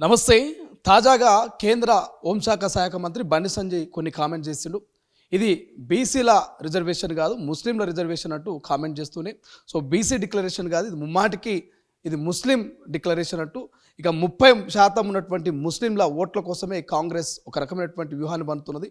నమస్తే. తాజాగా కేంద్ర హోంశాఖ శాఖ మంత్రి బండి సంజయ్ కొన్ని కామెంట్ చేసిండు. ఇది బీసీల రిజర్వేషన్ కాదు, ముస్లింల రిజర్వేషన్ అంటూ కామెంట్ చేస్తూనే బీసీ డిక్లరేషన్ కాదు, ఇది ముమ్మాటికి ఇది ముస్లిం డిక్లరేషన్ అంటూ ఇక 30% ఉన్నటువంటి ముస్లింల ఓట్ల కోసమే కాంగ్రెస్ ఒక రకమైనటువంటి వ్యూహాన్ని పంతున్నది.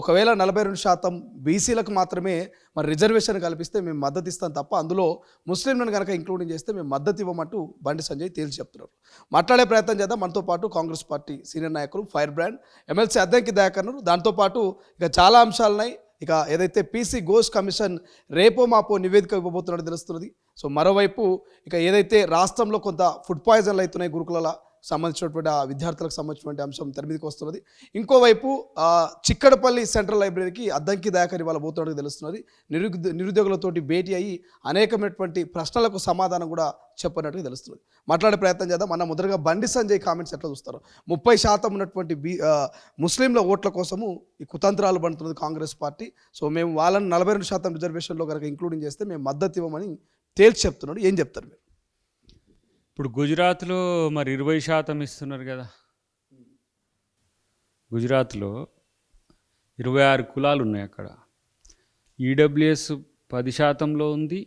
ఒకవేళ 42% బీసీలకు మాత్రమే మరి రిజర్వేషన్ కల్పిస్తే మేము మద్దతు ఇస్తాం తప్ప అందులో ముస్లింలను కనుక ఇంక్లూడింగ్ చేస్తే మేము మద్దతు ఇవ్వమంటూ బండి సంజయ్ తేల్చి చెప్తున్నారు. మాట్లాడే ప్రయత్నం చేద్దాం. మనతో పాటు కాంగ్రెస్ పార్టీ సీనియర్ నాయకులు fire brand MLC Addanki Dayakar, దాంతోపాటు ఇక చాలా అంశాలున్నాయి. ఇక ఏదైతే పీసీ ఘోష్ కమిషన్ రేపో మాపో నివేదిక ఇవ్వబోతున్నట్టు తెలుస్తున్నది. మరోవైపు ఇక ఏదైతే రాష్ట్రంలో కొంత ఫుడ్ పాయిజన్లు అవుతున్నాయి గురుకుల సంబంధించినటువంటి ఆ విద్యార్థులకు సంబంధించినటువంటి అంశం తెర మీదకి వస్తున్నది. ఇంకోవైపు చిక్కడపల్లి సెంట్రల్ లైబ్రరీకి అద్దంకి దయాకర్ ఇవాళ పోతున్నట్టు తెలుస్తున్నది. నిరుద్యోగులతోటి భేటీ అయ్యి అనేకమైనటువంటి ప్రశ్నలకు సమాధానం కూడా చెప్పినట్టుగా తెలుస్తుంది. మాట్లాడే ప్రయత్నం చేద్దాం. మన మొదటగా బండి సంజయ్ కామెంట్స్ ఎట్లా చూస్తారు? 30% ఉన్నటువంటి ముస్లింల ఓట్ల కోసము ఈ కుతంత్రాలు పడుతున్నది కాంగ్రెస్ పార్టీ. మేము వాళ్ళని 42% రిజర్వేషన్లో కనుక ఇంక్లూడింగ్ చేస్తే మేము మద్దతు ఇవ్వమని తేల్చి చెప్తున్నాడు. ఏం చెప్తారు మీరు? ఇప్పుడు గుజరాత్లో మరి 20% ఇస్తున్నారు కదా. గుజరాత్లో 26 కులాలు ఉన్నాయి. అక్కడ ఈడబ్ల్యూఎస్ 10%లో ఉంది.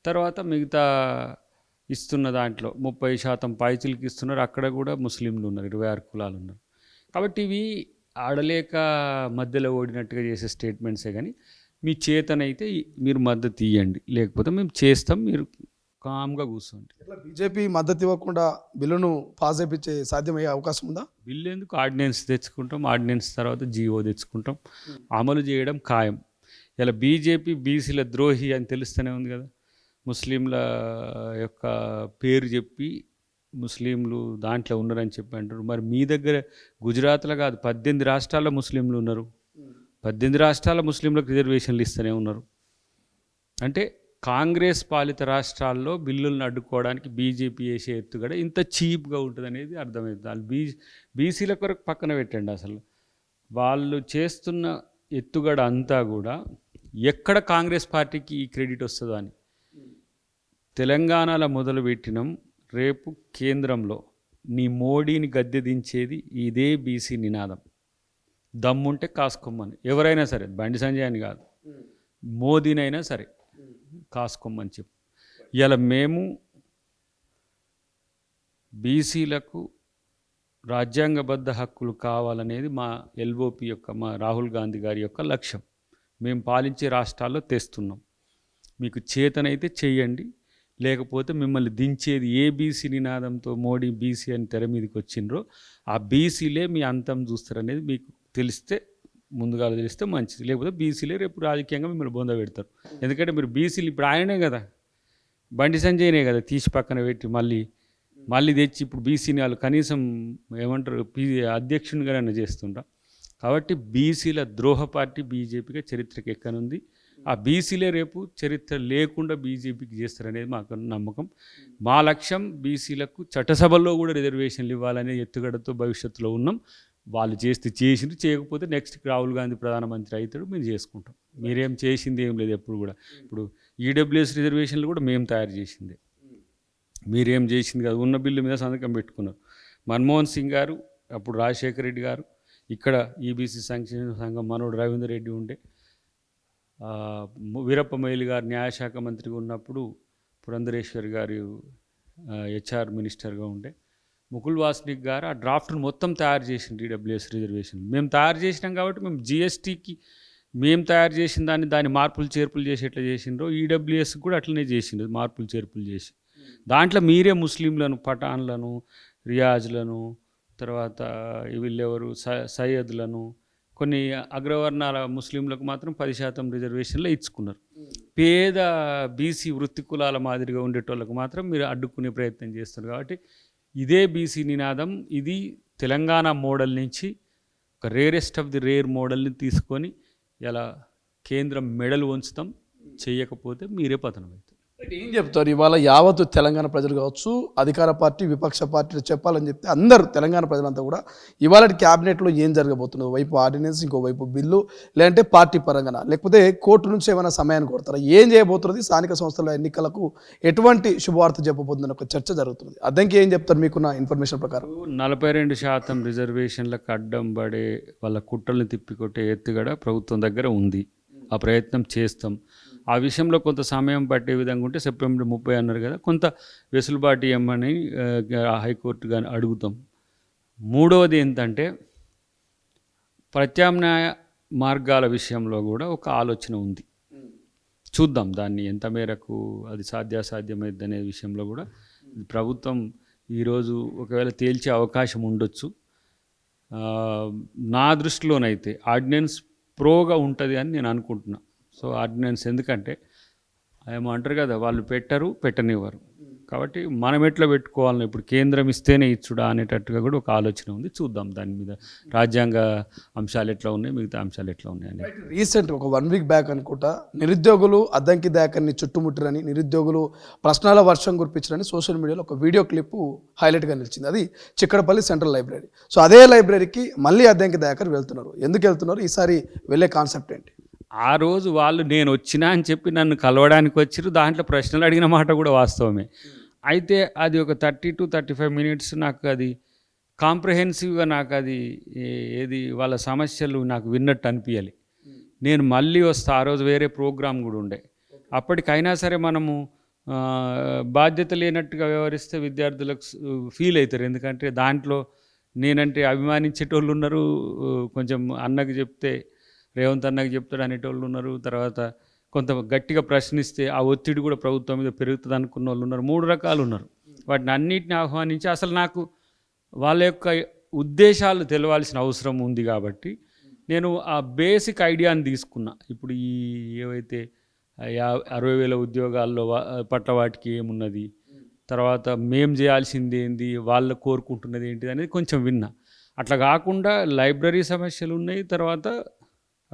తర్వాత మిగతా ఇస్తున్న దాంట్లో 30% పైచిలకి ఇస్తున్నారు. అక్కడ కూడా ముస్లింలు ఉన్నారు, 26 కులాలు ఉన్నారు. కాబట్టి ఇవి ఆడలేక మధ్యలో ఓడినట్టుగా చేసే స్టేట్మెంట్సే. కానీ మీ చేతనైతే మీరు మద్దతు ఇవ్వండి, లేకపోతే మేము చేస్తాం, మీరు కామ్గా కూర్చోండి. బీజేపీ మద్దతు ఇవ్వకుండా బిల్లును పాస్ చేయించే సాధ్యమయ్యే అవకాశం ఉందా? బిల్లు ఎందుకు, ఆర్డినెన్స్ తెచ్చుకుంటాం, ఆర్డినెన్స్ తర్వాత జీవో తెచ్చుకుంటాం, అమలు చేయడం ఖాయం. ఇలా బీజేపీ బీసీల ద్రోహి అని తెలుస్తూనే ఉంది కదా. ముస్లింల యొక్క పేరు చెప్పి ముస్లింలు దాంట్లో ఉన్నారని చెప్పి అంటారు. మరి మీ దగ్గర గుజరాత్లో కాదు, 18 రాష్ట్రాల్లో ముస్లింలు ఉన్నారు. 18 రాష్ట్రాల ముస్లింలకు రిజర్వేషన్లు ఇస్తూనే ఉన్నారు. అంటే కాంగ్రెస్ పాలిత రాష్ట్రాల్లో బిల్లులను అడ్డుకోవడానికి బీజేపీ చేసే ఎత్తుగడ ఇంత చీప్గా ఉంటుంది అనేది అర్థమవుతుంది. వాళ్ళు బీసీల కొరకు పక్కన పెట్టండి. అసలు వాళ్ళు చేస్తున్న ఎత్తుగడ అంతా కూడా ఎక్కడ కాంగ్రెస్ పార్టీకి ఈ క్రెడిట్ వస్తుందో అని. తెలంగాణలో మొదలుపెట్టినాం, రేపు కేంద్రంలో నీ మోడీని గద్దె దించేది ఇదే బీసీ నినాదం. దమ్ముంటే కాసుకోమని ఎవరైనా సరే, బండి సంజయ్ అని కాదు, మోదీనైనా సరే కాసుకోమని చెప్పు. ఇలా మేము బీసీలకు రాజ్యాంగబద్ధ హక్కులు కావాలనేది మా ఎల్ఓపి యొక్క, మా రాహుల్ గాంధీ గారి యొక్క లక్ష్యం. మేము పాలించే రాష్ట్రాల్లో తెస్తున్నాం. మీకు చేతనైతే చెయ్యండి, లేకపోతే మిమ్మల్ని దించేది ఏ బీసీ నినాదంతో మోడీ బీసీ అని తెర మీదకి వచ్చిండ్రో ఆ బీసీలే మీ అంతం చూస్తారనేది మీకు తెలిస్తే, ముందుగా తెలిస్తే మంచిది. లేకపోతే బీసీలే రేపు రాజకీయంగా మిమ్మల్ని బొంద పెడతారు. ఎందుకంటే మీరు బీసీలు ఇప్పుడు ఆయనే కదా, బండి సంజయ్నే కదా తీసి పక్కన పెట్టి మళ్ళీ తెచ్చి ఇప్పుడు బీసీని వాళ్ళు కనీసం ఏమంటారు అధ్యక్షునిగానే చేస్తుండ్రా. కాబట్టి బీసీల ద్రోహ పార్టీ బీజేపీగా చరిత్రకి ఎక్కనుంది. ఆ బీసీలే రేపు చరిత్ర లేకుండా బీజేపీకి చేస్తారనేది మాకు నమ్మకం. మా లక్ష్యం బీసీలకు చట్టసభల్లో కూడా రిజర్వేషన్లు ఇవ్వాలనే ఎత్తుగడతో భవిష్యత్తులో ఉన్నాం. వాళ్ళు చేసింది, చేయకపోతే నెక్స్ట్ రాహుల్ గాంధీ ప్రధానమంత్రి అవుతాడు, మేము చేసుకుంటాం. మీరేం చేసింది ఏం లేదు ఎప్పుడు కూడా. ఇప్పుడు ఈడబ్ల్యూఎస్ రిజర్వేషన్లు కూడా మేము తయారు చేసిందే, మీరేం చేసింది కాదు. ఉన్న బిల్లు మీద సంతకం పెట్టుకున్నారు. మన్మోహన్ సింగ్ గారు, అప్పుడు రాజశేఖర రెడ్డి గారు, ఇక్కడ ఈబీసీ సంక్షేమ సంఘం మనోడు రవీందర్ రెడ్డి ఉండే, వీరప్ప మొయిలి గారు న్యాయశాఖ మంత్రిగా ఉన్నప్పుడు పురంధరేశ్వరి గారు హెచ్ఆర్ మినిస్టర్గా ఉండే, ముకుల్ వాస్నిక్ గారు ఆ డ్రాఫ్ట్ను మొత్తం తయారు చేసింది. ఈడబ్ల్యూఎస్ రిజర్వేషన్ మేము తయారు చేసినాం కాబట్టి మేము జిఎస్టీకి మేము తయారు చేసిన దాన్ని మార్పులు చేర్పులు చేసి ఎట్లా చేసిండ్రో ఈడబ్ల్యూఎస్ కూడా అట్లనే చేసిండ్రు, మార్పులు చేర్పులు చేసి. దాంట్లో మీరే ముస్లింలను, పఠాన్లను, రియాజ్లను, తర్వాత వీళ్ళెవరు సయ్యద్లను, కొన్ని అగ్రవర్ణాల ముస్లింలకు మాత్రం 10% రిజర్వేషన్లో ఇచ్చుకున్నారు. పేద బీసీ వృత్తి కులాల మాదిరిగా ఉండేటోళ్ళకు మాత్రం మీరు అడ్డుకునే ప్రయత్నం చేస్తున్నారు. కాబట్టి ఇదే బీసీ నినాదం. ఇది తెలంగాణ మోడల్ నుంచి ఒక రేరెస్ట్ ఆఫ్ ది రేర్ మోడల్ని తీసుకొని ఇలా కేంద్రం మెడలు వంచుతాం. చేయకపోతే మీరే పతనం అవుతారు. ఏం చెప్తారు ఇవాళ యావత్తు తెలంగాణ ప్రజలు కావచ్చు, అధికార పార్టీ విపక్ష పార్టీలు చెప్పాలని చెప్తే అందరూ తెలంగాణ ప్రజలంతా కూడా ఇవాళ క్యాబినెట్లో ఏం జరగబోతున్నది, వైపు ఆర్డినెన్స్, ఇంకోవైపు బిల్లు, లేదంటే పార్టీ పరంగా, లేకపోతే కోర్టు నుంచి ఏమైనా సమయాన్ని కొడతారా, ఏం చేయబోతున్నది, స్థానిక సంస్థల ఎన్నికలకు ఎటువంటి శుభవార్త చెప్పబోతుందని ఒక చర్చ జరుగుతుంది. అద్దంకి ఏం చెప్తారు మీకున్న ఇన్ఫర్మేషన్ ప్రకారం? 42% రిజర్వేషన్లకు అడ్డం పడే వాళ్ళ కుట్రల్ని తిప్పికొట్టే ఎత్తుగడ ప్రభుత్వం దగ్గర ఉంది. ఆ ప్రయత్నం చేస్తాం. ఆ విషయంలో కొంత సమయం పట్టే విధంగా ఉంటే సెప్టెంబర్ 30 అన్నారు కదా, కొంత వెసులుబాటు ఇవ్వమని హైకోర్టు కానీ అడుగుతాం. మూడవది ఏంటంటే ప్రత్యామ్నాయ మార్గాల విషయంలో కూడా ఒక ఆలోచన ఉంది. చూద్దాం దాన్ని ఎంత మేరకు అది సాధ్యాసాధ్యమైంది అనే విషయంలో కూడా ప్రభుత్వం ఈరోజు ఒకవేళ తేల్చే అవకాశం ఉండొచ్చు. నా దృష్టిలోనైతే ఆర్డినెన్స్ ప్రోగా ఉంటుంది అని నేను అనుకుంటున్నా. సో ఆర్డినెన్స్ ఎందుకంటే ఏమో అంటారు కదా, వాళ్ళు పెట్టనివ్వరు. కాబట్టి మనం ఎట్లా పెట్టుకోవాలని, ఇప్పుడు కేంద్రం ఇస్తేనే ఇచ్చుడా అనేటట్టుగా కూడా ఒక ఆలోచన ఉంది. చూద్దాం దాని మీద రాజ్యాంగ అంశాలు ఎట్లా ఉన్నాయి, మిగతా అంశాలు ఎట్లా ఉన్నాయని. రీసెంట్ ఒక 1 వీక్ బ్యాక్ అనుకుంటా, నిరుద్యోగులు అద్దంకి దయాకర్ని చుట్టుముట్టరని, నిరుద్యోగులు ప్రశ్నల వర్షం కురిపించరని సోషల్ మీడియాలో ఒక వీడియో క్లిప్ హైలైట్గా నిలిచింది. అది చిక్కడపల్లి సెంట్రల్ లైబ్రరీ. సో అదే లైబ్రరీకి మళ్ళీ అద్దంకి దయాకర్ వెళ్తున్నారు. ఎందుకు వెళ్తున్నారు, ఈసారి వెళ్ళే కాన్సెప్ట్ ఏంటి? ఆ రోజు వాళ్ళు నేను వచ్చినా అని చెప్పి నన్ను కలవడానికి వచ్చారు. దాంట్లో ప్రశ్నలు అడిగిన మాట కూడా వాస్తవమే. అయితే అది ఒక 30 to 35 మినిట్స్ నాకు అది కాంప్రహెన్సివ్గా నాకు అది ఏది వాళ్ళ సమస్యలు నాకు విన్నట్టు అనిపించాలి. నేను మళ్ళీ వస్తా. ఆ రోజు వేరే ప్రోగ్రామ్ కూడా ఉండే. అప్పటికైనా సరే మనము బాధ్యత లేనట్టుగా వ్యవహరిస్తే విద్యార్థులకు ఫీల్ అవుతారు. ఎందుకంటే దాంట్లో నేనంటే అభిమానించేటోళ్ళు ఉన్నారు, కొంచెం అన్నకు చెప్తే రేవంత్ అన్నకు చెప్తాడు అనేటోళ్ళు ఉన్నారు, తర్వాత కొంత గట్టిగా ప్రశ్నిస్తే ఆ ఒత్తిడి కూడా ప్రభుత్వం మీద పెరుగుతుంది అనుకున్న వాళ్ళు ఉన్నారు. 3 రకాలు ఉన్నారు. వాటిని అన్నిటిని ఆహ్వానించి అసలు నాకు వాళ్ళ యొక్క ఉద్దేశాలు తెలవాల్సిన అవసరం ఉంది. కాబట్టి నేను ఆ బేసిక్ ఐడియాని తీసుకున్నా. ఇప్పుడు ఈ ఏవైతే 60,000 ఉద్యోగాల్లో పట్ల వాటికి ఏమున్నది, తర్వాత మేం చేయాల్సింది ఏంది, వాళ్ళు కోరుకుంటున్నది ఏంటిది అనేది కొంచెం విన్నా. అట్లా కాకుండా లైబ్రరీ సమస్యలు ఉన్నాయి, తర్వాత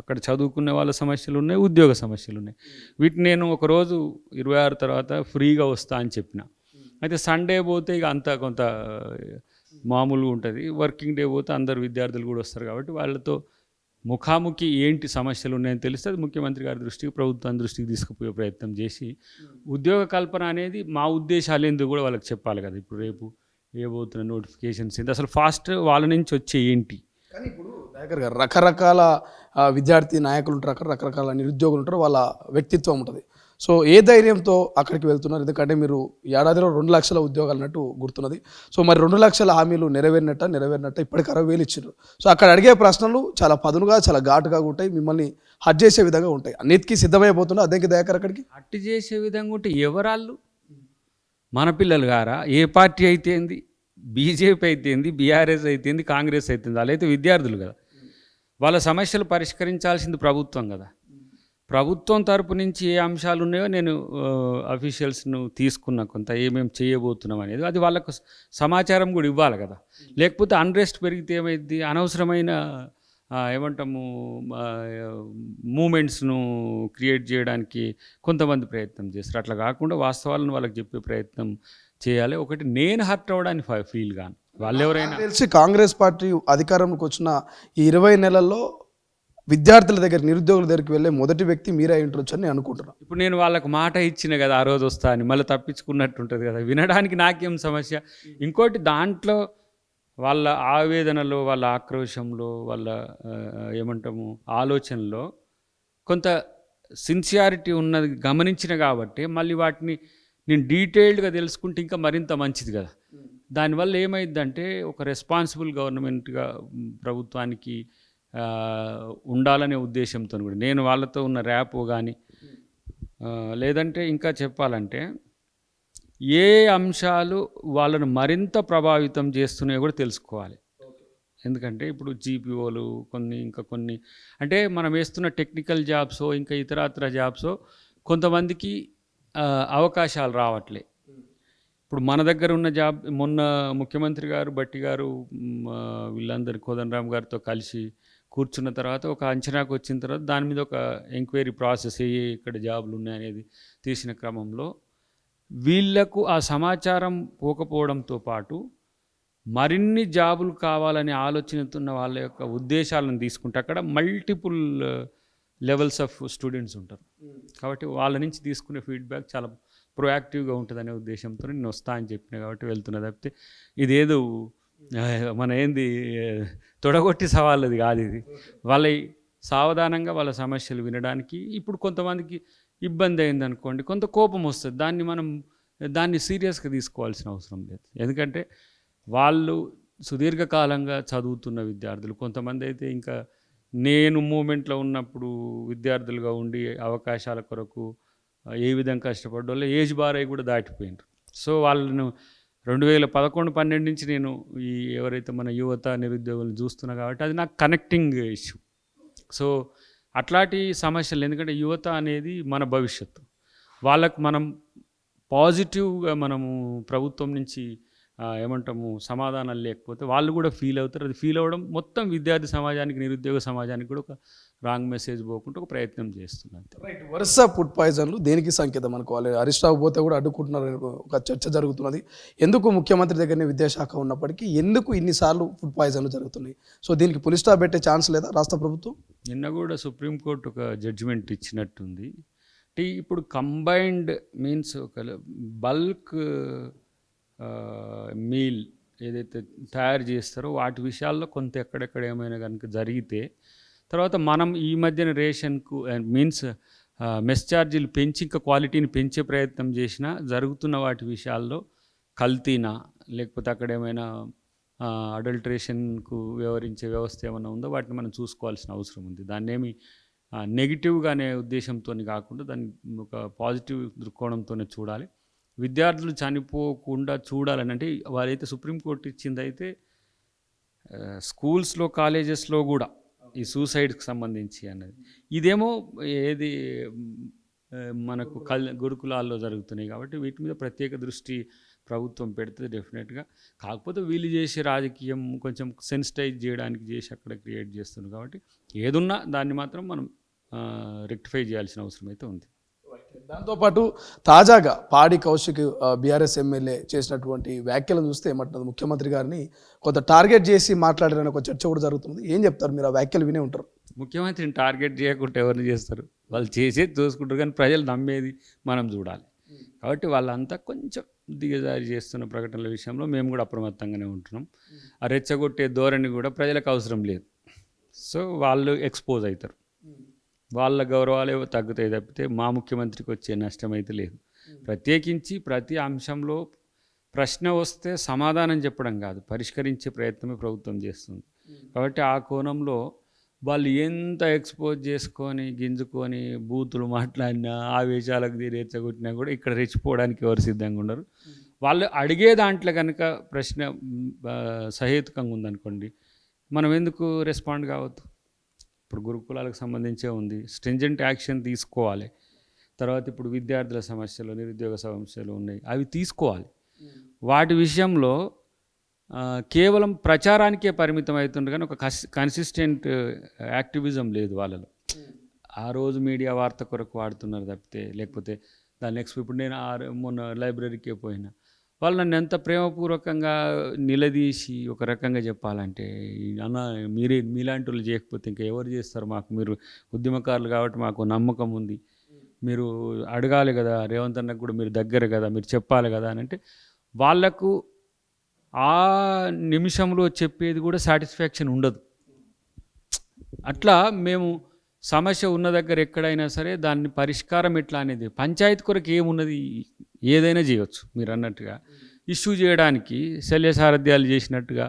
అక్కడ చదువుకునే వాళ్ళ సమస్యలు ఉన్నాయి, ఉద్యోగ సమస్యలు ఉన్నాయి. వీటిని నేను ఒకరోజు 26 తర్వాత ఫ్రీగా వస్తా అని చెప్పిన. అయితే సండే పోతే ఇక అంతా కొంత మామూలుగా ఉంటుంది. వర్కింగ్ డే పోతే అందరు విద్యార్థులు కూడా వస్తారు. కాబట్టి వాళ్ళతో ముఖాముఖి ఏంటి సమస్యలు ఉన్నాయని తెలిస్తే అది ముఖ్యమంత్రి గారి దృష్టికి, ప్రభుత్వం దృష్టికి తీసుకుపోయే ప్రయత్నం చేసి ఉద్యోగ కల్పన అనేది మా ఉద్దేశాలు ఎందుకు కూడా వాళ్ళకి చెప్పాలి కదా. ఇప్పుడు రేపు ఏబోతున్న నోటిఫికేషన్స్ ఏంటి, అసలు ఫాస్ట్ వాళ్ళ నుంచి వచ్చే ఏంటి. కానీ ఇప్పుడు దయాకర్ గారు రకరకాల విద్యార్థి నాయకులు ఉంటారు, రకరకాల నిరుద్యోగులు ఉంటారు, వాళ్ళ వ్యక్తిత్వం ఉంటుంది. సో ఏ ధైర్యంతో అక్కడికి వెళ్తున్నారు? ఎందుకంటే మీరు ఏడాదిలో 2 లక్షల ఉద్యోగాలు అన్నట్టు గుర్తున్నది. సో మరి 2 లక్షల హామీలు నెరవేరినట్ట ఇప్పటికి 60,000 ఇచ్చారు. సో అక్కడ అడిగే ప్రశ్నలు చాలా పదునుగా, చాలా ఘాటుగా ఉంటాయి, మిమ్మల్ని హట్ చేసే విధంగా ఉంటాయి. అన్నిటికీ సిద్ధమైపోతున్నా అదేంకి దయాకర్ అక్కడికి హట్ చేసే విధంగా ఉంటే ఎవరాళ్ళు మన పిల్లలు గారా? ఏ పార్టీ అయితే ఏంది, బీజేపీ అయితే ఏంది, బీఆర్ఎస్ అయితే ఏంది, కాంగ్రెస్ అయితే ఏంది, వాళ్ళైతే విద్యార్థులు కదా. వాళ్ళ సమస్యలు పరిష్కరించాల్సింది ప్రభుత్వం కదా. ప్రభుత్వం తరపు నుంచి ఏ అంశాలు ఉన్నాయో నేను అఫీషియల్స్ను తీసుకున్నా, కొంత ఏమేమి చేయబోతున్నాం అనేది అది వాళ్ళకు సమాచారం కూడా ఇవ్వాలి కదా. లేకపోతే అన్రెస్ట్ పెరిగితే ఏమైంది, అనవసరమైన ఏమంటాము మూమెంట్స్ను క్రియేట్ చేయడానికి కొంతమంది ప్రయత్నం చేస్తారు. అట్లా కాకుండా వాస్తవాలను వాళ్ళకి చెప్పే ప్రయత్నం చేయాలి. ఒకటి నేను హర్ట్ అవ్వడానికి ఫీల్ గాను. వాళ్ళు ఎవరైనా తెలిసి కాంగ్రెస్ పార్టీ అధికారంలోకి వచ్చిన ఈ 20 నెలల్లో విద్యార్థుల దగ్గర, నిరుద్యోగుల దగ్గరికి వెళ్ళే మొదటి వ్యక్తి మీరే అయి ఉండొచ్చు అని నేను అనుకుంటున్నాను. ఇప్పుడు నేను వాళ్ళకి మాట ఇచ్చిన కదా, ఆ రోజు వస్తా అని, మళ్ళీ తప్పించుకున్నట్టు ఉంటుంది కదా. వినడానికి నాకేం సమస్య. ఇంకోటి దాంట్లో వాళ్ళ ఆవేదనలో, వాళ్ళ ఆక్రోశంలో, వాళ్ళ ఏమంటాము ఆలోచనలో కొంత సిన్సియారిటీ ఉన్నది గమనించిన కాబట్టి మళ్ళీ వాటిని నేను డీటెయిల్డ్గా తెలుసుకుంటే ఇంకా మరింత మంచిది కదా. దానివల్ల ఏమైందంటే ఒక రెస్పాన్సిబుల్ గవర్నమెంట్గా ప్రభుత్వానికి ఉండాలనే ఉద్దేశంతో కూడా నేను వాళ్ళతో ఉన్న ర్యాప్ కానీ, లేదంటే ఇంకా చెప్పాలంటే ఏ అంశాలు వాళ్ళను మరింత ప్రభావితం చేస్తున్నాయో కూడా తెలుసుకోవాలి. ఎందుకంటే ఇప్పుడు జీపీఓలు కొన్ని అంటే మనం వేస్తున్న టెక్నికల్ జాబ్సో ఇంకా ఇతరత్ర జాబ్సో కొంతమందికి అవకాశాలు రావట్లే. ఇప్పుడు మన దగ్గర ఉన్న జాబ్ మొన్న ముఖ్యమంత్రి గారు, బట్టి గారు, వీళ్ళందరూ కోదండరామ్ గారితో కలిసి కూర్చున్న తర్వాత ఒక అంచనాకు వచ్చిన తర్వాత దాని మీద ఒక ఎంక్వైరీ ప్రాసెస్ ఇక్కడ జాబులు ఉన్నాయనేది తీసిన క్రమంలో వీళ్లకు ఆ సమాచారం పోకపోవడంతో పాటు మరిన్ని జాబులు కావాలనే ఆలోచనతున్న వాళ్ళ యొక్క ఉద్దేశాలను తీసుకుంటే అక్కడ మల్టిపుల్ లెవెల్స్ ఆఫ్ స్టూడెంట్స్ ఉంటారు. కాబట్టి వాళ్ళ నుంచి తీసుకునే ఫీడ్బ్యాక్ చాలా ప్రొయాక్టివ్గా ఉంటుందనే ఉద్దేశంతో నేను వస్తా అని చెప్పిన కాబట్టి వెళ్తున్నా. తప్పితే ఇదేదో మన ఏంది తొడగొట్టి సవాళ్ళది కాదు. ఇది వాళ్ళ సావధానంగా వాళ్ళ సమస్యలు వినడానికి. ఇప్పుడు కొంతమందికి ఇబ్బంది అయింది అనుకోండి, కొంత కోపం వస్తుంది, దాన్ని సీరియస్గా తీసుకోవాల్సిన అవసరం లేదు. ఎందుకంటే వాళ్ళు సుదీర్ఘకాలంగా చదువుతున్న విద్యార్థులు. కొంతమంది అయితే ఇంకా నేను మూమెంట్లో ఉన్నప్పుడు విద్యార్థులుగా ఉండి అవకాశాల కొరకు ఏ విధంగా కష్టపడ్డోళ్ళు ఏజ్ బార్ అయి కూడా దాటిపోయినారు. సో వాళ్ళను 2011-12 నుంచి నేను ఈ ఎవరైతే మన యువత నిరుద్యోగులను చూస్తున్నా కాబట్టి అది నాకు కనెక్టింగ్ ఇష్యూ. సో అట్లాంటి సమస్యలు, ఎందుకంటే యువత అనేది మన భవిష్యత్తు. వాళ్ళకు మనం పాజిటివ్గా మనము ప్రభుత్వం నుంచి ఏమంటాము సమాధానాలు లేకపోతే వాళ్ళు కూడా ఫీల్ అవుతారు. అది ఫీల్ అవ్వడం మొత్తం విద్యార్థి సమాజానికి, నిరుద్యోగ సమాజానికి కూడా ఒక రాంగ్ మెసేజ్ పోకుండా ఒక ప్రయత్నం చేస్తున్నారు. రైట్. వరుస ఫుడ్ పాయిజన్లు దేనికి సంకేతం అనుకోవాలి? హరీష్ రావు పోతే కూడా అడ్డుకుంటున్నారు, ఒక చర్చ జరుగుతున్నది. ఎందుకు ముఖ్యమంత్రి దగ్గరనే విద్యాశాఖ ఉన్నప్పటికీ ఎందుకు ఇన్నిసార్లు ఫుడ్ పాయిజన్లు జరుగుతున్నాయి? సో దీనికి పులి స్టాప్ పెట్టే ఛాన్స్ లేదా రాష్ట్ర ప్రభుత్వం? నిన్న కూడా సుప్రీంకోర్టు ఒక జడ్జిమెంట్ ఇచ్చినట్టుంది. ఇప్పుడు కంబైన్డ్ మీన్స్ ఒక బల్క్ మీల్ ఏదైతే తయారు చేస్తారో వాటి విషయాల్లో కొంత ఎక్కడెక్కడ ఏమైనా కనుక జరిగితే, తర్వాత మనం ఈ మధ్యన రేషన్కు మీన్స్ మెస్ ఛార్జీలు పెంచి ఇంకా క్వాలిటీని పెంచే ప్రయత్నం చేసినా జరుగుతున్న వాటి విషయాల్లో కల్తీనా లేకపోతే అక్కడ ఏమైనా అడల్ట్రేషన్కు వ్యవహరించే వ్యవస్థ ఏమైనా ఉందో వాటిని మనం చూసుకోవాల్సిన అవసరం ఉంది. దాన్ని ఏమి నెగిటివ్గా అనే ఉద్దేశంతో కాకుండా దాన్ని ఒక పాజిటివ్ దృక్కోణంతోనే చూడాలి. విద్యార్థులు చనిపోకుండా చూడాలని అంటే వాళ్ళైతే సుప్రీంకోర్టు ఇచ్చిందైతే స్కూల్స్లో కాలేజెస్లో కూడా ఈ సూసైడ్కి సంబంధించి అన్నది. ఇదేమో ఏది మనకు గురుకులాల్లో జరుగుతున్నాయి కాబట్టి వీటి మీద ప్రత్యేక దృష్టి ప్రభుత్వం పెడుతుంది డెఫినెట్గా. కాకపోతే వీళ్ళు చేసే రాజకీయం కొంచెం సెన్సిటైజ్ చేయడానికి చేసి అక్కడ క్రియేట్ చేస్తుంది కాబట్టి ఏదున్నా దాన్ని మాత్రం మనం రెక్టిఫై చేయాల్సిన అవసరం అయితే ఉంది. దాంతోపాటు తాజాగా పాడి కౌశిక్ బీఆర్ఎస్ ఎమ్మెల్యే చేసినటువంటి వ్యాఖ్యలను చూస్తే ఏమంటున్నది, ముఖ్యమంత్రి గారిని కొంత టార్గెట్ చేసి మాట్లాడారని ఒక చర్చ కూడా జరుగుతుంది. ఏం చెప్తారు మీరు? ఆ వ్యాఖ్యలు వినే ఉంటారు. ముఖ్యమంత్రిని టార్గెట్ చేయకుండా ఎవరిని చేస్తారు? వాళ్ళు చేసేది చూసుకుంటారు, కానీ ప్రజలు నమ్మేది మనం చూడాలి. కాబట్టి వాళ్ళంతా కొంచెం దిగజారి చేస్తున్న ప్రకటనల విషయంలో మేము కూడా అప్రమత్తంగానే ఉంటున్నాం. ఆ రెచ్చగొట్టే ధోరణి కూడా ప్రజలకు అవసరం లేదు. సో వాళ్ళు ఎక్స్పోజ్ అవుతారు, వాళ్ళ గౌరవాలే తగ్గుతాయి తప్పితే మా ముఖ్యమంత్రికి వచ్చే నష్టం అయితే లేదు. ప్రత్యేకించి ప్రతి అంశంలో ప్రశ్న వస్తే సమాధానం చెప్పడం కాదు, పరిష్కరించే ప్రయత్నమే ప్రభుత్వం చేస్తుంది. కాబట్టి ఆ కోణంలో వాళ్ళు ఎంత ఎక్స్పోజ్ చేసుకొని గింజుకొని బూతులు మాట్లాడినా ఆవేశాలకు రెచ్చగొట్టినా కూడా ఇక్కడ రెచ్చిపోవడానికి ఎవరు సిద్ధంగా ఉండరు. వాళ్ళు అడిగే దాంట్లో కనుక ప్రశ్న సహేతుకంగా ఉందనుకోండి, మనం ఎందుకు రెస్పాండ్ కావద్దు? ఇప్పుడు గురుకులాలకు సంబంధించే ఉంది, స్ట్రింజెంట్ యాక్షన్ తీసుకోవాలి. తర్వాత ఇప్పుడు విద్యార్థుల సమస్యలు, నిరుద్యోగ సమస్యలు ఉన్నాయి, అవి తీసుకోవాలి. వాటి విషయంలో కేవలం ప్రచారానికే పరిమితం అవుతుండే కానీ ఒక కన్సిస్టెంట్ యాక్టివిజం లేదు వాళ్ళలో. ఆ రోజు మీడియా వార్త కొరకు వాడుతున్నారు తప్పితే, లేకపోతే దాని నెక్స్ట్ ఇప్పుడు నేను మొన్న లైబ్రరీకే పోయినా వాళ్ళు నన్ను ఎంత ప్రేమపూర్వకంగా నిలదీసి ఒక రకంగా చెప్పాలంటే, అన్న మీలాంటి వాళ్ళు చేయకపోతే ఇంకా ఎవరు చేస్తారు? మాకు మీరు ఉద్యమకారులు కాబట్టి మాకు నమ్మకం ఉంది, మీరు అడగాలి కదా, రేవంత్ అన్నకు కూడా మీరు దగ్గర కదా, మీరు చెప్పాలి కదా అని అంటే వాళ్లకు ఆ నిమిషంలో చెప్పేది కూడా సాటిస్ఫాక్షన్ ఉండదు. అట్లా మేము సమస్య ఉన్న దగ్గర ఎక్కడైనా సరే దాన్ని పరిష్కారం ఎట్లా అనేది పంచాయతీ కొరకు ఏమున్నది, ఏదైనా చేయవచ్చు. మీరు అన్నట్టుగా ఇష్యూ చేయడానికి శల్య సారథ్యాలు చేసినట్టుగా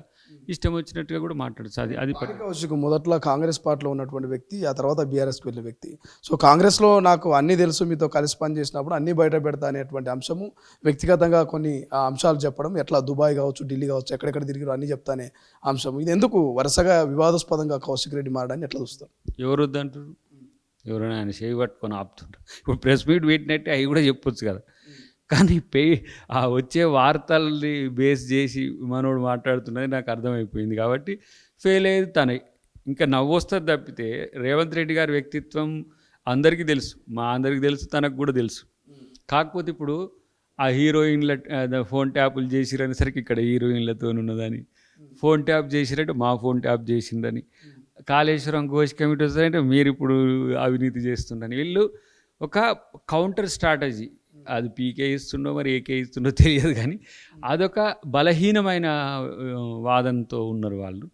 ఇష్టం వచ్చినట్టుగా కూడా మాట్లాడచ్చు. అది కౌశిక్ మొదట్లో కాంగ్రెస్ పార్టీలో ఉన్నటువంటి వ్యక్తి, ఆ తర్వాత బీఆర్ఎస్కి వెళ్ళిన వ్యక్తి. సో కాంగ్రెస్లో నాకు అన్నీ తెలుసు, మీతో కలిసి పని చేసినప్పుడు అన్నీ బయట పెడతా అనేటువంటి అంశము, వ్యక్తిగతంగా కొన్ని అంశాలు చెప్పడం, ఎట్లా దుబాయ్ కావచ్చు, ఢిల్లీ కావచ్చు, ఎక్కడెక్కడ తిరిగి అన్నీ చెప్తానే అంశం, ఇది ఎందుకు వరుసగా వివాదాస్పదంగా కౌశిక్ రెడ్డి మారడాన్ని ఎట్లా చూస్తారు? ఎవరు వద్దంటారు? ఎవరైనా ఆయన చేయి పట్టుకొని ఆపుతుంటారు. ఇప్పుడు ప్రెస్ మీట్ పెట్టినట్టే అవి కూడా చెప్పొచ్చు కదా. కానీ ఆ వచ్చే వార్తల్ని బేస్ చేసి మనోడు మాట్లాడుతున్నది నాకు అర్థమైపోయింది. కాబట్టి ఫెయిల్ అయ్యేది తనే. ఇంకా నవ్వు వస్తుంది తప్పితే రేవంత్ రెడ్డి గారి వ్యక్తిత్వం అందరికీ తెలుసు, మా అందరికీ తెలుసు, తనకు కూడా తెలుసు. కాకపోతే ఇప్పుడు ఆ హీరోయిన్ల ఫోన్ ట్యాపులు చేసిరనేసరికి ఇక్కడ హీరోయిన్లతో ఉన్నదని, ఫోన్ ట్యాప్ చేసిరంటే మా ఫోన్ ట్యాప్ చేసిందని, కాళేశ్వరం ఘోష్ కమిటీ వస్తుందంటే మీరు ఇప్పుడు అవినీతి చేస్తుండని, వీళ్ళు ఒక కౌంటర్ స్ట్రాటజీ, అది పీకే ఇస్తుండో మరి ఏకే ఇస్తుండో తెలియదు కానీ అదొక బలహీనమైన వాదనతో ఉన్నారు వాళ్ళు.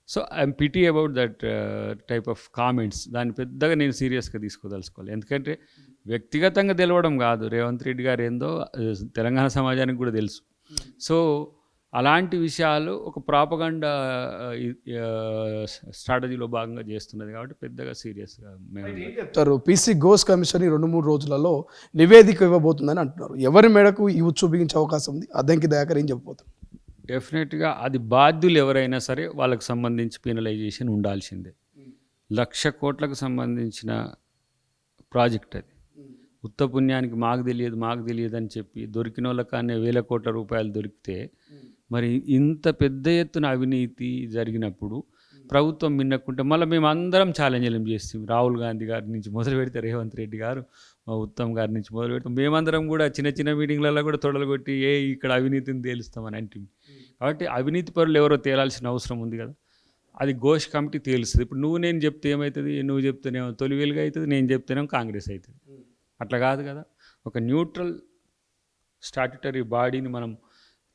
So I'm pity about that type of comments. దాన్ని పెద్దగా నేను సీరియస్గా తీసుకోదలుచుకోవాలి. ఎందుకంటే వ్యక్తిగతంగా తెలవడం కాదు, రేవంత్ రెడ్డి గారు ఏందో తెలంగాణ సమాజానికి కూడా తెలుసు. సో అలాంటి విషయాలు ఒక ప్రాపగండా స్ట్రాటజీలో భాగంగా చేస్తున్నది కాబట్టి పెద్దగా సీరియస్గా మేము ఏం చెప్తారు? పీసీ ఘోష్ కమిషన్ ఈ 2-3 రోజులలో నివేదిక ఇవ్వబోతుందని అంటున్నారు. ఎవరి మేడకు ఈ ఉచ్చు బిగించే అవకాశం ఉంది? అద్దంకి దయాకర్ ఏం చెప్పబోతున్నారు? డెఫినెట్గా అది బాధ్యులు ఎవరైనా సరే వాళ్ళకి సంబంధించి పీనలైజేషన్ ఉండాల్సిందే. 1,00,000 కోట్లకు సంబంధించిన ప్రాజెక్ట్ అది. ఉత్త పుణ్యానికి మాకు తెలియదు అని చెప్పి దొరికిన వాళ్ళకనే 1,000 కోట్ల రూపాయలు దొరికితే మరి ఇంత పెద్ద ఎత్తున అవినీతి జరిగినప్పుడు ప్రభుత్వం మిన్నకుంటే మళ్ళీ మేము అందరం ఛాలెంజ్లు చేస్తాం. రాహుల్ గాంధీ గారి నుంచి మొదలు పెడితే రేవంత్ రెడ్డి గారు, ఉత్తమ్ గారి నుంచి మొదలు పెడితే మేమందరం కూడా చిన్న చిన్న మీటింగ్లలో కూడా తొడలు కొట్టి ఇక్కడ అవినీతిని తేలుస్తామని అంటే. కాబట్టి అవినీతి పరులు ఎవరో తేలాల్సిన అవసరం ఉంది కదా. అది ఘోష్ కమిటీ తేలుస్తుంది. ఇప్పుడు నేను చెప్తే ఏమవుతుంది, నువ్వు చెప్తేనేమో తొలివేలుగా అవుతుంది, నేను చెప్తేనేమో కాంగ్రెస్ అవుతుంది. అట్లా కాదు కదా. ఒక న్యూట్రల్ స్టాట్యుటరీ బాడీని మనం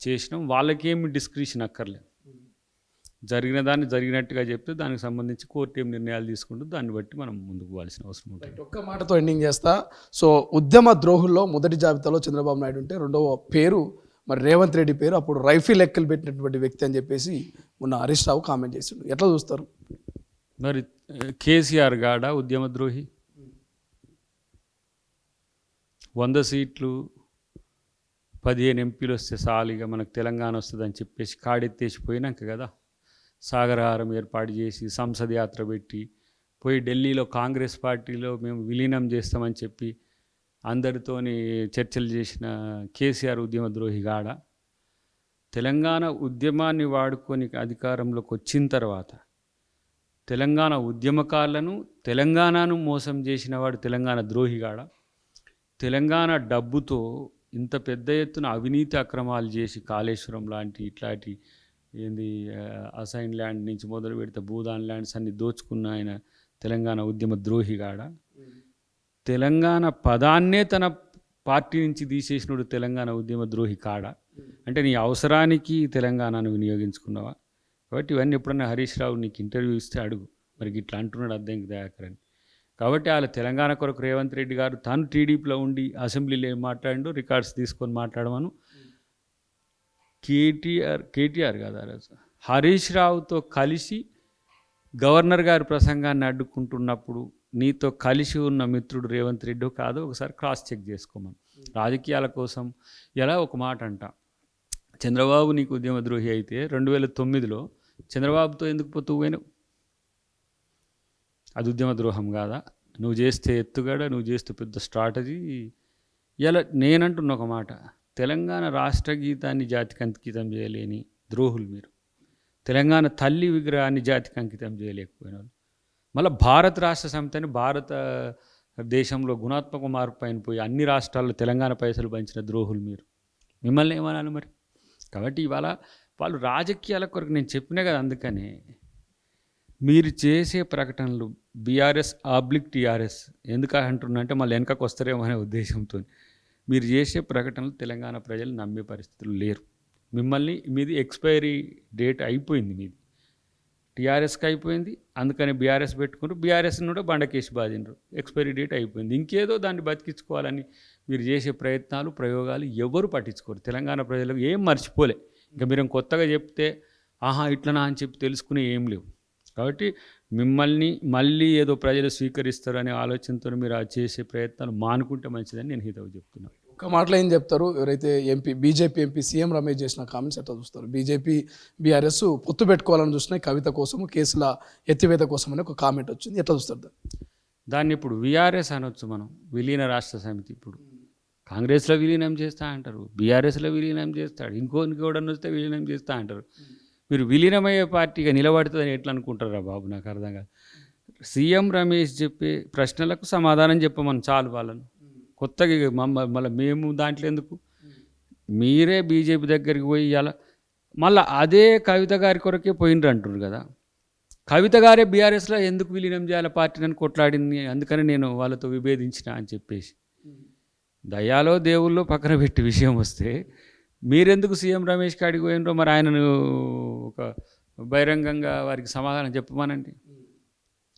చేసినాం. వాళ్ళకేమి డిస్క్రిషన్ అక్కర్లేదు. జరిగిన దాన్ని జరిగినట్టుగా చెప్తే దానికి సంబంధించి కోర్టు ఏం నిర్ణయాలు తీసుకుంటూ దాన్ని బట్టి మనం ముందుకు పోవాల్సిన అవసరం ఉంటుంది. ఒక్క మాటతో ఎండింగ్ చేస్తా. సో ఉద్యమ ద్రోహుల్లో మొదటి జాబితాలో చంద్రబాబు నాయుడు ఉంటే రెండవ పేరు మరి రేవంత్ రెడ్డి పేరు. అప్పుడు రైఫిల్ లెక్కలు పెట్టినటువంటి వ్యక్తి అని చెప్పేసి మొన్న హరీష్ రావు కామెంట్ చేసిండు. ఎట్లా చూస్తారు? మరి కేసీఆర్ గాడ ఉద్యమ ద్రోహి? 100 సీట్లు 15 ఎంపీలు వస్తే సాలిగా మనకు తెలంగాణ వస్తుందని చెప్పేసి కాడెత్తేసిపోయినాక కదా సాగరహారం ఏర్పాటు చేసి సంసద్ యాత్ర పెట్టి పోయి ఢిల్లీలో కాంగ్రెస్ పార్టీలో మేము విలీనం చేస్తామని చెప్పి అందరితోని చర్చలు చేసిన కేసీఆర్ ఉద్యమ ద్రోహి గాడ? తెలంగాణ ఉద్యమాన్ని వాడుకొని అధికారంలోకి వచ్చిన తర్వాత తెలంగాణ ఉద్యమకారులను, తెలంగాణను మోసం చేసిన వాడు తెలంగాణ ద్రోహి గాడ? తెలంగాణ డబ్బుతో ఇంత పెద్ద ఎత్తున అవినీతి అక్రమాలు చేసి కాళేశ్వరం లాంటి ఇట్లాంటి అసైన్ ల్యాండ్ నుంచి మొదలు పెడితే భూదాన్ ల్యాండ్స్ అన్ని దోచుకున్న ఆయన తెలంగాణ ఉద్యమ ద్రోహిగాడ? తెలంగాణ పదాన్నే తన పార్టీ నుంచి తీసేసినప్పుడు తెలంగాణ ఉద్యమ ద్రోహి కాడ? అంటే నీ అవసరానికి తెలంగాణను వినియోగించుకున్నావా? కాబట్టి ఇవన్నీ ఎప్పుడన్నా హరీష్ రావు నీకు ఇంటర్వ్యూ ఇస్తే అడుగు, మరి ఇట్లా అంటున్నాడు అద్దంకి దయాకర్ అని. కాబట్టి వాళ్ళ తెలంగాణ కొరకు రేవంత్ రెడ్డి గారు తాను టీడీపీలో ఉండి అసెంబ్లీలో ఏం మాట్లాడిండో రికార్డ్స్ తీసుకొని మాట్లాడమను. కేటీఆర్ కాదు ఆ రోజు హరీష్ రావుతో కలిసి గవర్నర్ గారి ప్రసంగాన్ని అడ్డుకుంటున్నప్పుడు నీతో కలిసి ఉన్న మిత్రుడు రేవంత్ రెడ్డి కాదు ఒకసారి క్రాస్ చెక్ చేసుకోమని. రాజకీయాల కోసం ఎలా ఒక మాట అంట, చంద్రబాబు నీకు ఉద్యమ ద్రోహి అయితే 2009లో చంద్రబాబుతో ఎందుకు పోతూ పోయినావు? అది ఉద్యమ ద్రోహం కాదా? నువ్వు చేస్తే ఎత్తుగడ, నువ్వు చేస్తే పెద్ద స్ట్రాటజీ. ఇలా నేనంటున్న ఒక మాట, తెలంగాణ రాష్ట్ర గీతాన్ని జాతికి అంకితం చేయలేని ద్రోహులు మీరు. తెలంగాణ తల్లి విగ్రహాన్ని జాతికి అంకితం చేయలేకపోయిన వాళ్ళు. మళ్ళీ భారత రాష్ట్ర సమితిని భారతదేశంలో గుణాత్మక మార్పు పైన పోయి అన్ని రాష్ట్రాల్లో తెలంగాణ పైసలు పంచిన ద్రోహులు మీరు. మిమ్మల్ని ఏమనాలి మరి? కాబట్టి ఇవాళ వాళ్ళు రాజకీయాల కొరకు నేను చెప్పినా కదా. అందుకనే మీరు చేసే ప్రకటనలు బీఆర్ఎస్/టీఆర్ఎస్ ఎందుకు అంటున్నా అంటే మళ్ళీ వెనకకు వస్తారేమో అనే ఉద్దేశంతో మీరు చేసే ప్రకటనలు తెలంగాణ ప్రజలు నమ్మే పరిస్థితులు లేరు. మిమ్మల్ని మీది ఎక్స్పైరీ డేట్ అయిపోయింది, మీది టీఆర్ఎస్కి అయిపోయింది. అందుకని బీఆర్ఎస్ పెట్టుకుంటూ బీఆర్ఎస్ని కూడా బండకేసి బాధిండ్రు. ఎక్స్పైరీ డేట్ అయిపోయింది, ఇంకేదో దాన్ని బతికించుకోవాలని మీరు చేసే ప్రయత్నాలు ప్రయోగాలు ఎవరు పట్టించుకోరు. తెలంగాణ ప్రజలకు ఏం మర్చిపోలే. ఇంకా మీరు కొత్తగా చెప్తే ఆహా ఇట్లనా అని చెప్పి తెలుసుకునే ఏం లేవు. కాబట్టి మిమ్మల్ని మళ్ళీ ఏదో ప్రజలు స్వీకరిస్తారు అనే ఆలోచనతో మీరు చేసే ప్రయత్నాలు మానుకుంటే మంచిదని నేను హితవు చెప్తున్నాను. ఒక మాటలో ఏం చెప్తారు? ఎవరైతే బీజేపీ ఎంపీ సీఎం రమేష్ చేసిన కామెంట్స్ ఎట్లా చూస్తారు? బీజేపీ బీఆర్ఎస్ పొత్తు పెట్టుకోవాలని చూస్తున్నాయి, కవిత కోసము కేసుల ఎత్తివేత కోసం అని ఒక కామెంట్ వచ్చింది. ఎట్లా చూస్తారు దాన్ని? ఇప్పుడు వీఆర్ఎస్ అనొచ్చు మనం, విలీన రాష్ట్ర సమితి. ఇప్పుడు కాంగ్రెస్లో విలీనం చేస్తా అంటారు, బీఆర్ఎస్లో విలీనం చేస్తాడు, ఇంకోటి వస్తే విలీనం చేస్తా అంటారు. మీరు విలీనమయ్యే పార్టీగా నిలబడుతుందని ఎట్లా అనుకుంటారా బాబు? నాకు అర్థం కాదు. సీఎం రమేష్ చెప్పే ప్రశ్నలకు సమాధానం చెప్పమని చాలు వాళ్ళను. కొత్తగా మళ్ళీ మేము దాంట్లో ఎందుకు? మీరే బీజేపీ దగ్గరికి పోయి ఇలా మళ్ళీ అదే కవిత గారి కొరకే పోయినరు అంటున్నారు కదా. కవిత గారే బీఆర్ఎస్లో ఎందుకు విలీనం చేయాలి పార్టీని అని కొట్లాడింది, అందుకని నేను వాళ్ళతో విభేదించిన అని చెప్పేసి. దయాలో దేవుల్లో పక్కన పెట్టి విషయం వస్తే మీరెందుకు సీఎం రమేష్ కాడికి పోయినరో మరి ఆయనను ఒక బహిరంగంగా వారికి సమాధానం చెప్పమనండి.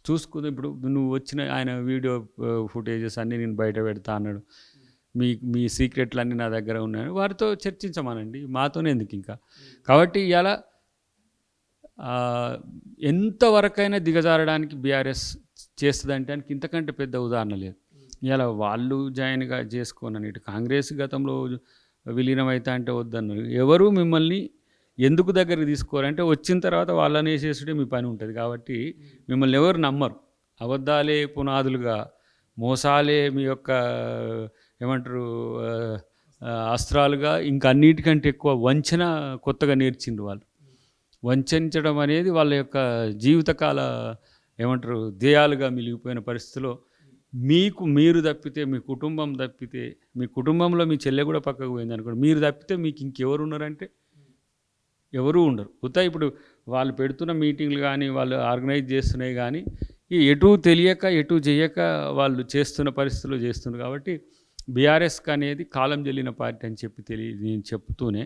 చూసుకుందాం. ఇప్పుడు నువ్వు వచ్చిన ఆయన వీడియో ఫుటేజెస్ అన్నీ నేను బయట పెడతా అన్నాడు, మీ సీక్రెట్లు అన్నీ నా దగ్గర ఉన్నాయి, వారితో చర్చించమానండి, మాతోనే ఎందుకు ఇంకా. కాబట్టి ఇలా ఎంతవరకైనా దిగజారడానికి బీఆర్ఎస్ చేస్తుందంటే దానికి ఇంతకంటే పెద్ద ఉదాహరణ లేదు. ఇలా వాళ్ళు జాయిన్గా చేసుకోనని ఇటు కాంగ్రెస్ గతంలో విలీనం అవుతా అంటే వద్దన్నారు. ఎవరు మిమ్మల్ని ఎందుకు దగ్గరికి తీసుకోరంటే వచ్చిన తర్వాత వాళ్ళని వేసేసుడే మీ పని ఉంటుంది. కాబట్టి మిమ్మల్ని ఎవరు నమ్మరు. అబద్ధాలే పునాదులుగా, మోసాలే మీ యొక్క ఏమంటారు అస్త్రాలుగా, ఇంకా అన్నిటికంటే ఎక్కువ వంచన కొత్తగా నేర్చిండ్రు వాళ్ళు. వంచడం అనేది వాళ్ళ యొక్క జీవితకాల ఏమంటారు ధ్యేయాలుగా మిలిగిపోయిన పరిస్థితిలో మీరు తప్పితే, మీ కుటుంబం తప్పితే, మీ కుటుంబంలో మీ చెల్లె కూడా పక్కకు పోయింది అనుకోండి, మీరు తప్పితే మీకు ఇంకెవరు ఉన్నారంటే ఎవరూ ఉండరు. ఇప్పుడు వాళ్ళు పెడుతున్న మీటింగ్లు కానీ వాళ్ళు ఆర్గనైజ్ చేస్తున్నాయి కానీ ఎటు తెలియక ఎటు చేయక వాళ్ళు చేస్తున్న పరిస్థితుల్లో చేస్తున్నారు. కాబట్టి బీఆర్ఎస్కి అనేది కాలం చెల్లిన పార్టీ అని చెప్పి నేను చెప్తూనే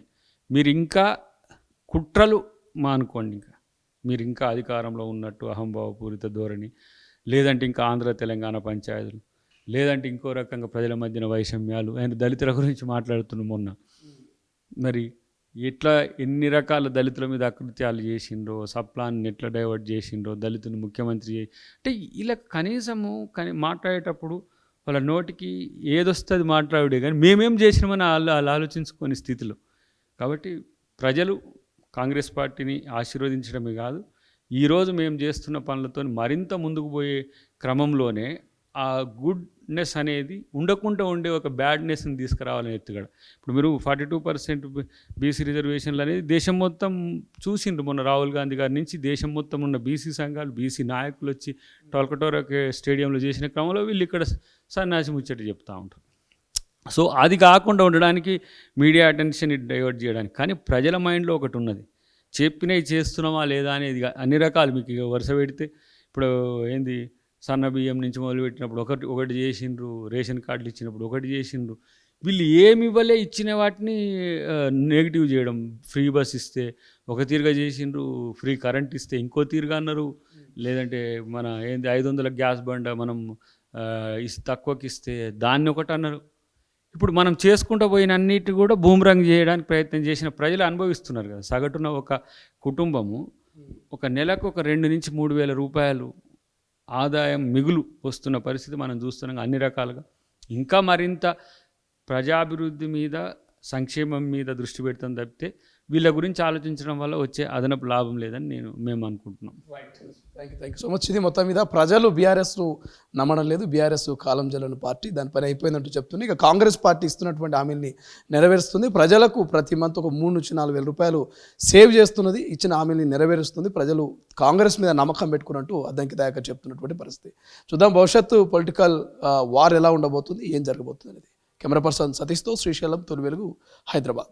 మీరు ఇంకా కుట్రలు మానుకోండి. ఇంకా మీరు ఇంకా అధికారంలో ఉన్నట్టు అహంభావపూరిత ధోరణి, లేదంటే ఇంకా ఆంధ్ర తెలంగాణ పంచాయతీలు, లేదంటే ఇంకో రకంగా ప్రజల మధ్యన వైషమ్యాలు, ఆయన దళితుల గురించి మాట్లాడుతున్నాం మొన్న. మరి ఎట్లా ఎన్ని రకాల దళితుల మీద అకృత్యాలు చేసిండ్రో, సప్లాన్ని ఎట్లా డైవర్ట్ చేసిండ్రో, దళితుని ముఖ్యమంత్రి అంటే ఇలా కనీసము మాట్లాడేటప్పుడు వాళ్ళ నోటికి ఏదొస్తుంది మాట్లాడే, కానీ మేమేం చేసినామని వాళ్ళు ఆలోచించుకునే స్థితిలో. కాబట్టి ప్రజలు కాంగ్రెస్ పార్టీని ఆశీర్వదించడమే కాదు, ఈరోజు మేము చేస్తున్న పనులతో మరింత ముందుకు పోయే క్రమంలోనే ఆ గుడ్నెస్ అనేది ఉండకుండా ఉండే ఒక బ్యాడ్నెస్ని తీసుకురావాలని ఎత్తుగడ. ఇప్పుడు మీరు 42% బీసీ రిజర్వేషన్లు అనేది దేశం మొత్తం చూసిండ్రు. మొన్న రాహుల్ గాంధీ గారి నుంచి దేశం మొత్తం ఉన్న బీసీ సంఘాలు, బీసీ నాయకులు వచ్చి టోల్కటోరా స్టేడియంలో చేసిన క్రమంలో వీళ్ళు ఇక్కడ సన్యాసి ముచ్చట చెప్తూ ఉంటారు. సో అది కాకుండా ఉండడానికి మీడియా అటెన్షన్ డైవర్ట్ చేయడానికి. కానీ ప్రజల మైండ్లో ఒకటి ఉన్నది, చెప్పినవి చేస్తున్నామా లేదా అనేది అన్ని రకాలు మీకు వరుస పెడితే ఇప్పుడు ఏంది సన్న బియ్యం నుంచి మొదలుపెట్టినప్పుడు ఒకటి చేసిండ్రు, రేషన్ కార్డులు ఇచ్చినప్పుడు ఒకటి చేసిండ్రు, వీళ్ళు ఏమి ఇవ్వలే ఇచ్చిన వాటిని నెగిటివ్ చేయడం. ఫ్రీ బస్ ఇస్తే ఒక తీరుగా చేసిండ్రు, ఫ్రీ కరెంట్ ఇస్తే ఇంకో తీరుగా అన్నారు, లేదంటే మన ఏంది 500 గ్యాస్ బండ మనం తక్కువకి ఇస్తే దాన్ని ఒకటి అన్నారు. ఇప్పుడు మనం చేసుకుంటూ పోయిన అన్నిటి కూడా బూమరంగ్ చేయడానికి ప్రయత్నం చేసిన ప్రజలు అనుభవిస్తున్నారు కదా. సగటున ఒక కుటుంబము ఒక నెలకు ఒక 2 నుంచి 3 వేల రూపాయలు ఆదాయం మిగులు వస్తున్న పరిస్థితి మనం చూస్తున్నాం. అన్ని రకాలుగా ఇంకా మరింత ప్రజాభివృద్ధి మీద, సంక్షేమం మీద దృష్టి పెడతాం తప్పితే వీళ్ళ గురించి ఆలోచించడం వల్ల వచ్చే అదనపు లాభం లేదని మేము అనుకుంటున్నాం. Thank you so much. ఇది మొత్తం మీద ప్రజలు బీఆర్ఎస్ను నమ్మడం లేదు, బీఆర్ఎస్ కాలం జల్లని పార్టీ, దానిపైన అయిపోయిందంటూ చెప్తుంది. ఇక కాంగ్రెస్ పార్టీ ఇస్తున్నటువంటి హామీల్ని నెరవేరుస్తుంది, ప్రజలకు ప్రతి మంత్ ఒక 3 నుంచి 4 వేల రూపాయలు సేవ్ చేస్తున్నది, ఇచ్చిన హామీల్ని నెరవేరుస్తుంది. ప్రజలు కాంగ్రెస్ మీద నమ్మకం పెట్టుకున్నట్టు అద్దంకి దయాకర్ చెప్తున్నటువంటి పరిస్థితి. చూద్దాం భవిష్యత్తు పొలిటికల్ వార్ ఎలా ఉండబోతుంది, ఏం జరగబోతుంది అనేది. కెమెరా పర్సన్ సతీష్తో శ్రీశైలం, తొలి వెలుగు, హైదరాబాద్.